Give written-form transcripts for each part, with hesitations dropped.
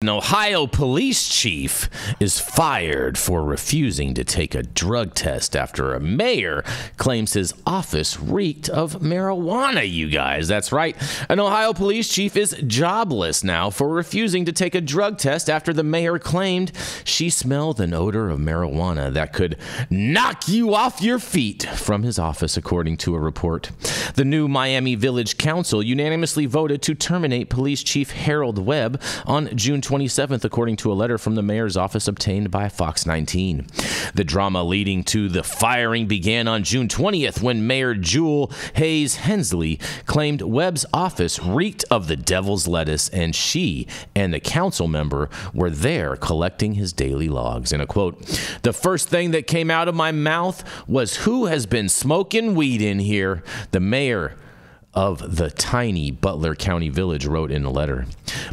An Ohio police chief is fired for refusing to take a drug test after a mayor claims his office reeked of marijuana, you guys. That's right. An Ohio police chief is jobless now for refusing to take a drug test after the mayor claimed she smelled an odor of marijuana that could knock you off your feet from his office, according to a report. The new Miami Village Council unanimously voted to terminate Police Chief Harold Webb on June 27th, according to a letter from the mayor's office obtained by Fox 19. The drama leading to the firing began on June 20th when Mayor Jewel Hayes Hensley claimed Webb's office reeked of the devil's lettuce, and she and the council member were there collecting his daily logs. In a quote, "The first thing that came out of my mouth was, 'Who has been smoking weed in here?' the mayor of the tiny Butler County village wrote in a letter.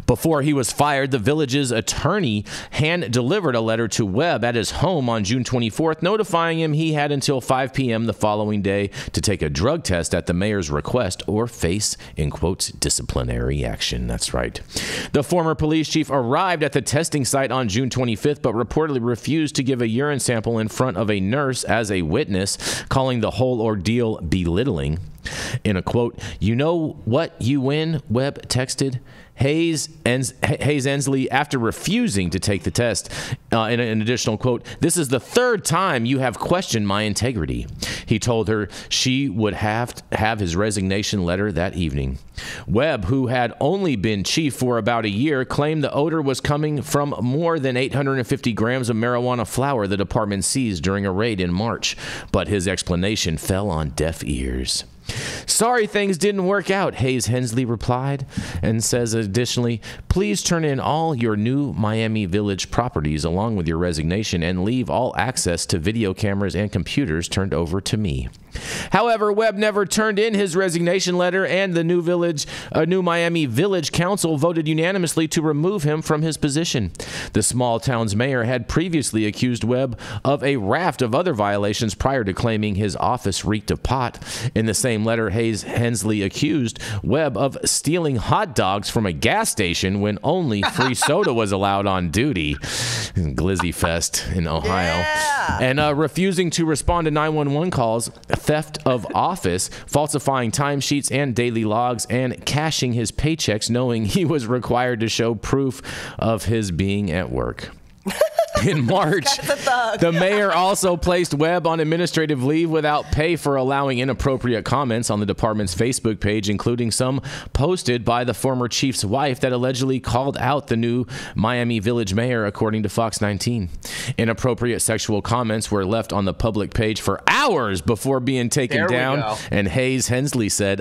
Before he was fired, the village's attorney hand-delivered a letter to Webb at his home on June 24th, notifying him he had until 5 p.m. the following day to take a drug test at the mayor's request or face, in quotes, disciplinary action. That's right. The former police chief arrived at the testing site on June 25th, but reportedly refused to give a urine sample in front of a nurse as a witness, calling the whole ordeal belittling. In a quote, "You know what you win," Webb texted Hayes Hensley after refusing to take the test. In an additional quote, "This is the third time you have questioned my integrity." He told her she would have his resignation letter that evening. Webb, who had only been chief for about a year, claimed the odor was coming from more than 850 grams of marijuana flower the department seized during a raid in March, but his explanation fell on deaf ears. "Sorry things didn't work out," Hayes Hensley replied, and says additionally, "Please turn in all your new Miami Village properties along with your resignation and leave all access to video cameras and computers turned over to me." However, Webb never turned in his resignation letter, and the new Miami Village Council voted unanimously to remove him from his position. The small town's mayor had previously accused Webb of a raft of other violations prior to claiming his office reeked of pot. In the same letter, Hayes Hensley accused Webb of stealing hot dogs from a gas station when only free soda was allowed on duty. Glizzy Fest in Ohio. Yeah. And refusing to respond to 911 calls, theft of office, falsifying timesheets and daily logs, and cashing his paychecks knowing he was required to show proof of his being at work. In March, the mayor also placed Webb on administrative leave without pay for allowing inappropriate comments on the department's Facebook page, including some posted by the former chief's wife that allegedly called out the new Miami Village mayor, according to Fox 19. Inappropriate sexual comments were left on the public page for hours before being taken down, and Hayes Hensley said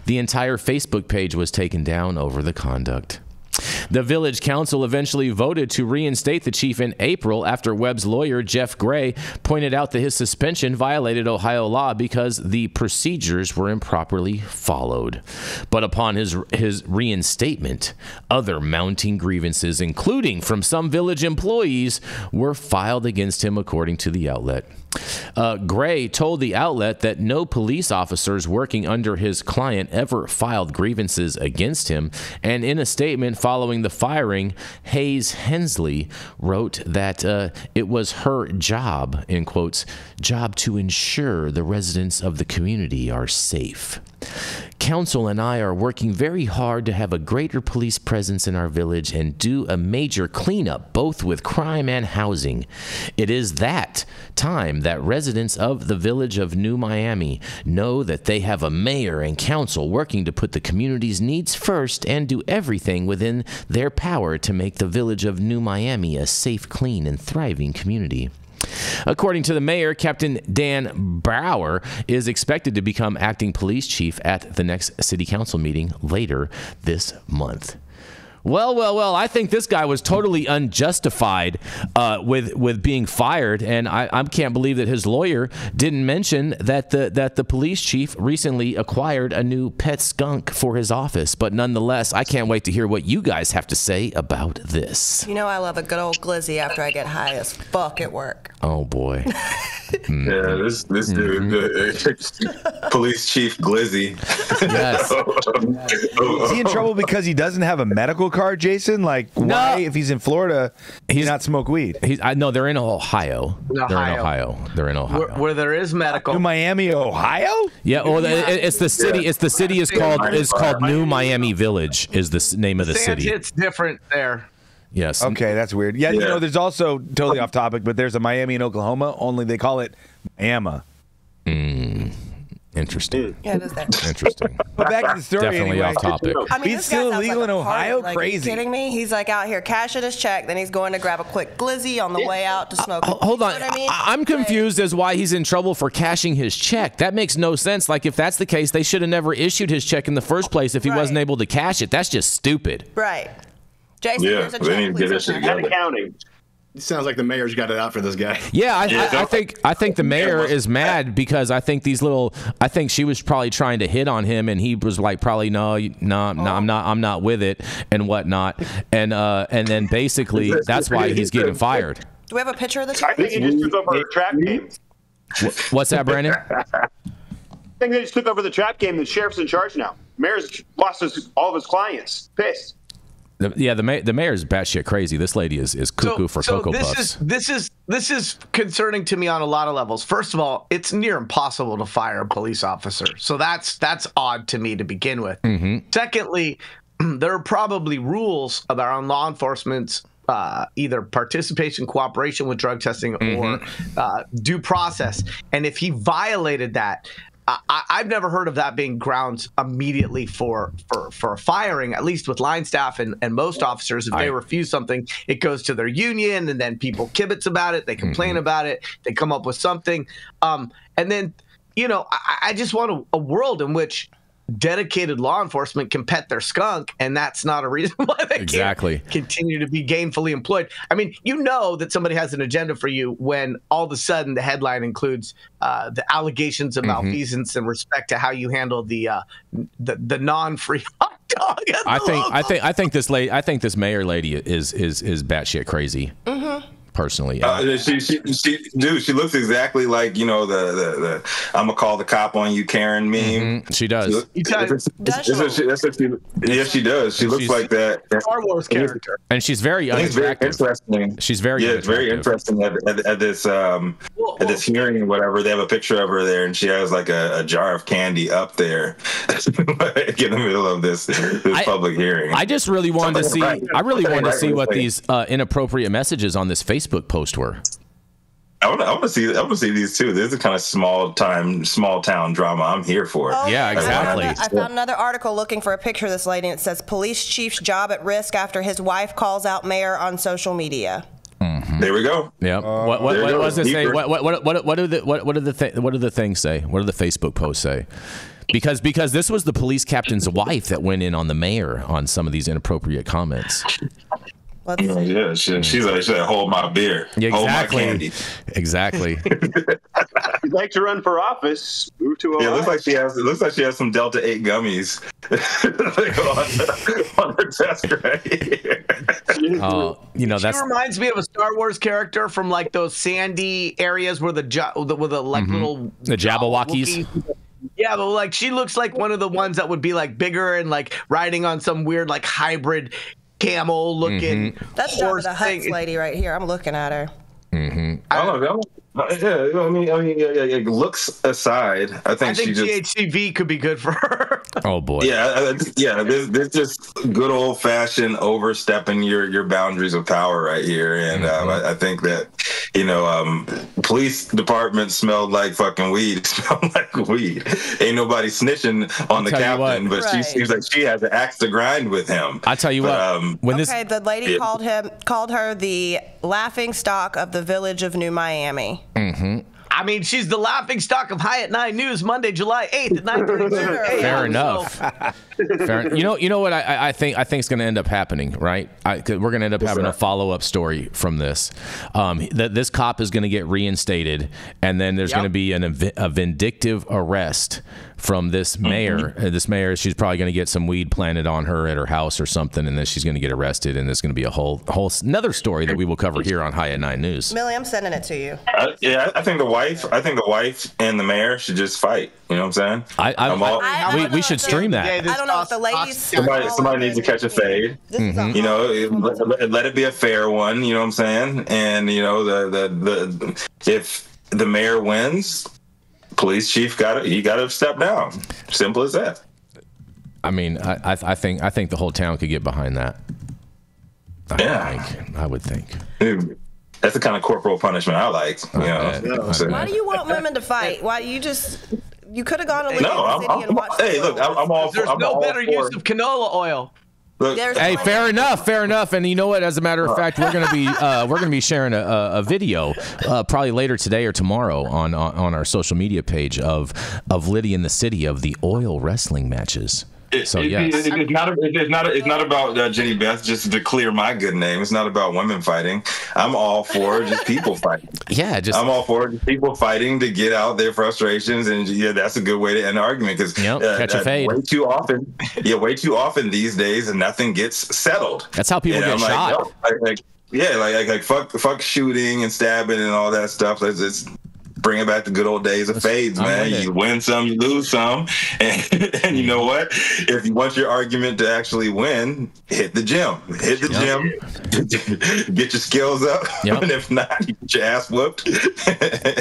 the entire Facebook page was taken down over the conduct. The village council eventually voted to reinstate the chief in April after Webb's lawyer, Jeff Gray, pointed out that his suspension violated Ohio law because the procedures were improperly followed. But upon his reinstatement, other mounting grievances, including from some village employees, were filed against him, according to the outlet. Gray told the outlet that no police officers working under his client ever filed grievances against him, and in a statement following the firing, Hayes Hensley wrote that it was her job, in quotes, job to ensure the residents of the community are safe. Council and I are working very hard to have a greater police presence in our village and do a major cleanup, both with crime and housing. It is that time that residents of the village of New Miami know that they have a mayor and council working to put the community's needs first and do everything within their power to make the village of New Miami a safe, clean, and thriving community. According to the mayor, Captain Dan Brower is expected to become acting police chief at the next city council meeting later this month. Well, I think this guy was totally unjustified with being fired, and I can't believe that his lawyer didn't mention that the police chief recently acquired a new pet skunk for his office. But nonetheless, I can't wait to hear what you guys have to say about this. You know I love a good old glizzy after I get high as fuck at work. Oh, boy. Yeah, this dude, Police Chief Glizzy. Yes. Is he in trouble because he doesn't have a medical card, Jason? Like, why, if he's in Florida, he's not smoke weed? No, they're in Ohio. They're in Ohio. Where there is medical. New Miami, Ohio? Yeah, well, it's the city. It's the city is called New Miami Village. Is the name of the city? It's different there. Yes. Okay, that's weird. Yeah, you know, there's also, totally off topic, but there's a Miami in Oklahoma, only they call it Miami. Interesting. Yeah, it is that. Interesting. But back to the story. Definitely anyway. off topic. I mean, He's this guy still sounds illegal like in a party. Ohio? Like, Crazy. Are you kidding me? He's like out here cashing his check, then he's going to grab a quick glizzy on the way out to smoke. Hold on. You know what I mean? I'm confused as why he's in trouble for cashing his check. That makes no sense. Like, if that's the case, they should have never issued his check in the first place if he wasn't able to cash it. That's just stupid. Right. Jason, Yeah, here's a they need check. to get Please this shit open. together. Accounting. It sounds like the mayor's got it out for this guy. Yeah, I think the mayor is mad because I think she was probably trying to hit on him, and he was like, probably no, I'm not with it and whatnot, and then basically that's why he's getting fired. Do we have a picture of the I check? think he just took over a trap game. What's that, Brandon? I think they just took over the trap game. The sheriff's in charge now. Mayor's lost all of his clients. Pissed. The mayor's batshit crazy. This lady is cuckoo for Cocoa Puffs. This is concerning to me on a lot of levels. First of all, it's near impossible to fire a police officer, so that's odd to me to begin with. Secondly, there are probably rules about law enforcement's either participation, cooperation with drug testing, or due process, and if he violated that. I've never heard of that being grounds immediately for firing, at least with line staff and most officers. If they refuse something, it goes to their union, and then people kibitz about it. They complain about it. They come up with something. And then, I just want a world in which dedicated law enforcement can pet their skunk, and that's not a reason why they can't continue to be gainfully employed. I mean, that somebody has an agenda for you when all of a sudden the headline includes the allegations of malfeasance in respect to how you handle the non-free hot dog. I think this mayor lady is batshit crazy. Personally, she looks exactly like the I'm gonna call the cop on you, Karen meme. She does. She does. She looks like that Star Wars character, and she's very unattractive. She's very it's very interesting at this hearing or whatever. They have a picture of her there, and she has like a jar of candy up there in the middle of this public hearing. I just really wanted to see. I really wanted to see what these inappropriate messages on this Facebook post were. I want to see these too. This is kind of small town drama. I'm here for it. Oh, yeah, exactly. I found another article looking for a picture of this lady, and it says police chief's job at risk after his wife calls out mayor on social media. There we go. Yeah. What does it say? What do the things say? What do the Facebook posts say? Because this was the police captain's wife that went in on the mayor on some of these inappropriate comments. Let's see. Yeah, she's like, hold my beer. Yeah, hold my exactly. candy. Exactly. If you'd like to run for office, move to Ohio. Yeah, it looks like she has some Delta 8 gummies on her desk right. She reminds me of a Star Wars character from like those sandy areas where the little the Jabberwockies. Yeah, but like she looks like one of the ones that would be like bigger and like riding on some weird like hybrid camel looking That's horse the Huts thing. lady right here. I'm looking at her. Looks aside, I think she just THC-V could be good for her. Oh boy. Yeah. There's just good old fashioned overstepping your boundaries of power right here, and I think that police department smelled like fucking weed. It smelled like weed. Ain't nobody snitching on the captain, but she seems like she has an axe to grind with him. I tell you the lady called her the laughing stock of the village of New Miami. I mean, she's the laughing stock of High at 9 News, Monday, July 8th at 9:32 a.m. Fair enough. You know what I think is going to end up happening, right? We're going to end up having a follow-up story from this. That this cop is going to get reinstated, and then there's going to be a vindictive arrest from this mayor. This mayor, she's probably going to get some weed planted on her at her house or something, and then she's going to get arrested, and there's going to be a whole another story that we will cover here on High at 9 News. Millie, I'm sending it to you. Yeah, I think the wife and the mayor should just fight. You know what I'm saying? We should stream that. I don't know if the ladies. Somebody needs to catch a fade. You know, let it be a fair one. You know what I'm saying? And you know, if the mayor wins, police chief got to step down. Simple as that. I mean, I think the whole town could get behind that. I would think. Dude, that's the kind of corporal punishment I like. You know. Why do you want women to fight? Why you could have gone to live in the city and watched. Hey, look, I'm all. There's no better use of canola oil. Look, hey, fair enough. And you know what? As a matter of fact, we're gonna be sharing a video probably later today or tomorrow on our social media page of Liddy in the city of the oil wrestling matches. Yes. It's not about Jenny Beth. Just to clear my good name, it's not about women fighting. I'm all for just people fighting. Yeah, I'm all for just people fighting to get out their frustrations, and that's a good way to end an argument because catch a fade. Way too often these days, and nothing gets settled. That's how people get shot. Like fuck shooting and stabbing and all that stuff. It's bringing back the good old days of fades, man. You win some, you lose some, and you know what? If you want your argument to actually win, hit the gym. Get your skills up, and if not, you get your ass whooped.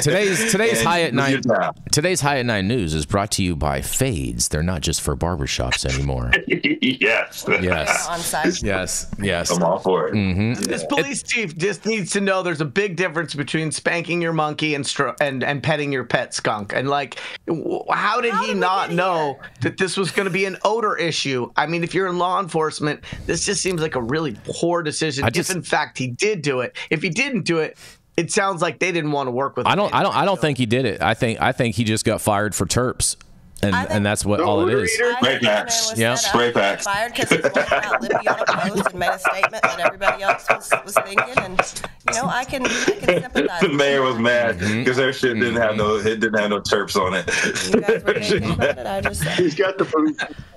Today's High at 9. Today's High at 9 News is brought to you by Fades. They're not just for barbershops anymore. Yes. Yes. I'm all for it. Mm-hmm. This police chief just needs to know there's a big difference between spanking your monkey and petting your pet skunk. And like, how did he not know that this was going to be an odor issue? I mean, if you're in law enforcement, this just seems like a really poor decision. If in fact he did do it, if he didn't do it, it sounds like they didn't want to work with him. I don't think he did it. I think he just got fired for terps. And that's what all it is. Spray packs. Spray packs. Fired because he pointed out Libby on a post and made a statement that everybody else was thinking, and I can sympathize. The mayor was mad because their shit didn't have no terps on it. You guys were thinking about it. I just said. He's got the police.